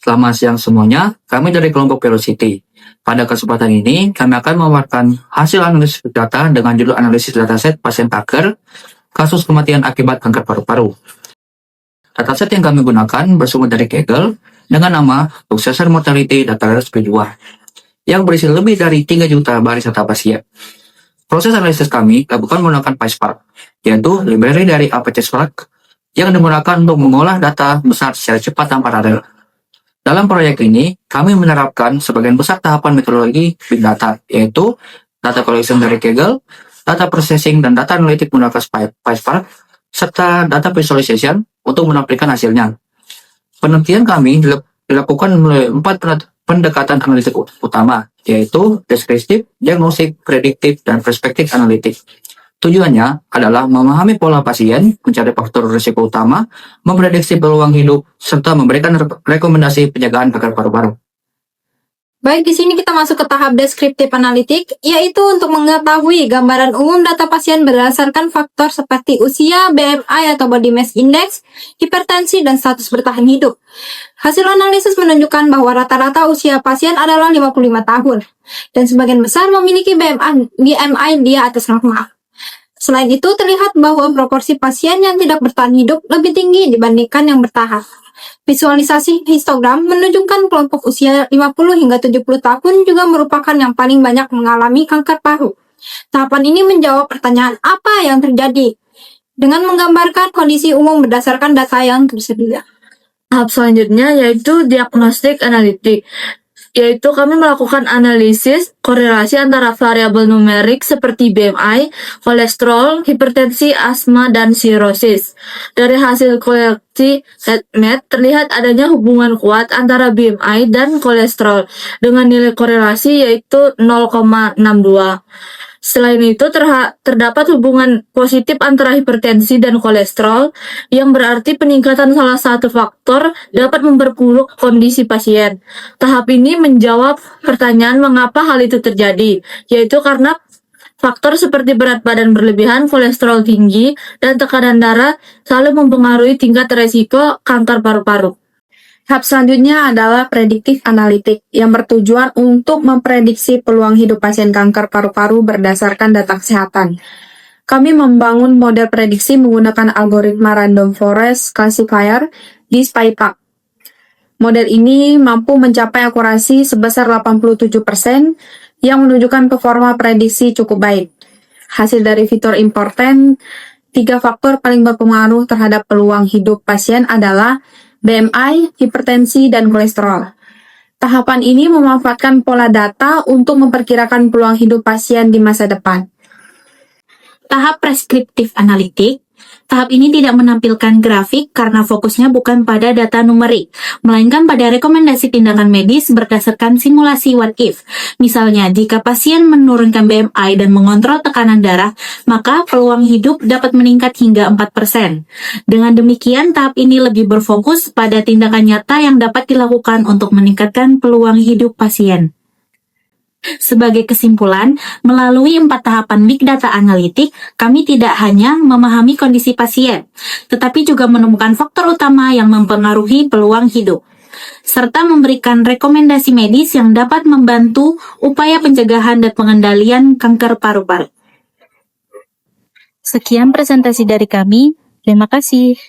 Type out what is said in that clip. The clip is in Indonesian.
Selamat siang semuanya, kami dari kelompok Velocity. Pada kesempatan ini, kami akan memaparkan hasil analisis data dengan judul analisis dataset pasien kanker, kasus kematian akibat kanker paru-paru. Dataset yang kami gunakan bersumber dari Kaggle dengan nama Successor Mortality Database P2, yang berisi lebih dari 3 juta baris data pasien. Proses analisis kami dilakukan menggunakan PySpark, yaitu library dari Apache Spark yang digunakan untuk mengolah data besar secara cepat tanpa paralel. Dalam proyek ini, kami menerapkan sebagian besar tahapan metodologi big data, yaitu data collection dari Kaggle, data processing dan data analitik menggunakan PySpark, serta data visualization untuk menampilkan hasilnya. Penelitian kami dilakukan melalui 4 pendekatan analitik utama, yaitu deskriptif, diagnostik, prediktif, dan perspektif analitik. Tujuannya adalah memahami pola pasien, mencari faktor risiko utama, memprediksi peluang hidup, serta memberikan rekomendasi penjagaan kanker paru-paru. Baik, di sini kita masuk ke tahap deskriptif analitik, yaitu untuk mengetahui gambaran umum data pasien berdasarkan faktor seperti usia, BMI atau body mass index, hipertensi, dan status bertahan hidup. Hasil analisis menunjukkan bahwa rata-rata usia pasien adalah 55 tahun, dan sebagian besar memiliki BMI di atas normal. Selain itu, terlihat bahwa proporsi pasien yang tidak bertahan hidup lebih tinggi dibandingkan yang bertahan. Visualisasi histogram menunjukkan kelompok usia 50 hingga 70 tahun juga merupakan yang paling banyak mengalami kanker paru. Tahapan ini menjawab pertanyaan apa yang terjadi dengan menggambarkan kondisi umum berdasarkan data yang tersedia. Tahap selanjutnya yaitu diagnostik analitik, yaitu kami melakukan analisis korelasi antara variabel numerik seperti BMI, kolesterol, hipertensi, asma, dan sirosis. Dari hasil koleksi HeadMed terlihat adanya hubungan kuat antara BMI dan kolesterol dengan nilai korelasi yaitu 0,62. Selain itu, terdapat hubungan positif antara hipertensi dan kolesterol, yang berarti peningkatan salah satu faktor dapat memperburuk kondisi pasien. Tahap ini menjawab pertanyaan mengapa hal itu terjadi, yaitu karena faktor seperti berat badan berlebihan, kolesterol tinggi, dan tekanan darah selalu mempengaruhi tingkat resiko kanker paru-paru. Tahap selanjutnya adalah prediktif analitik yang bertujuan untuk memprediksi peluang hidup pasien kanker paru-paru berdasarkan data kesehatan. Kami membangun model prediksi menggunakan algoritma random forest classifier di SpyPark. Model ini mampu mencapai akurasi sebesar 87% yang menunjukkan performa prediksi cukup baik. Hasil dari fitur important, 3 faktor paling berpengaruh terhadap peluang hidup pasien adalah BMI, hipertensi, dan kolesterol. Tahapan ini memanfaatkan pola data untuk memperkirakan peluang hidup pasien di masa depan. Tahap preskriptif analitik. Tahap ini tidak menampilkan grafik karena fokusnya bukan pada data numerik, melainkan pada rekomendasi tindakan medis berdasarkan simulasi what if. Misalnya, jika pasien menurunkan BMI dan mengontrol tekanan darah, maka peluang hidup dapat meningkat hingga 4%. Dengan demikian, tahap ini lebih berfokus pada tindakan nyata yang dapat dilakukan untuk meningkatkan peluang hidup pasien. Sebagai kesimpulan, melalui 4 tahapan Big Data Analitik, kami tidak hanya memahami kondisi pasien, tetapi juga menemukan faktor utama yang mempengaruhi peluang hidup, serta memberikan rekomendasi medis yang dapat membantu upaya pencegahan dan pengendalian kanker paru-paru. Sekian presentasi dari kami. Terima kasih.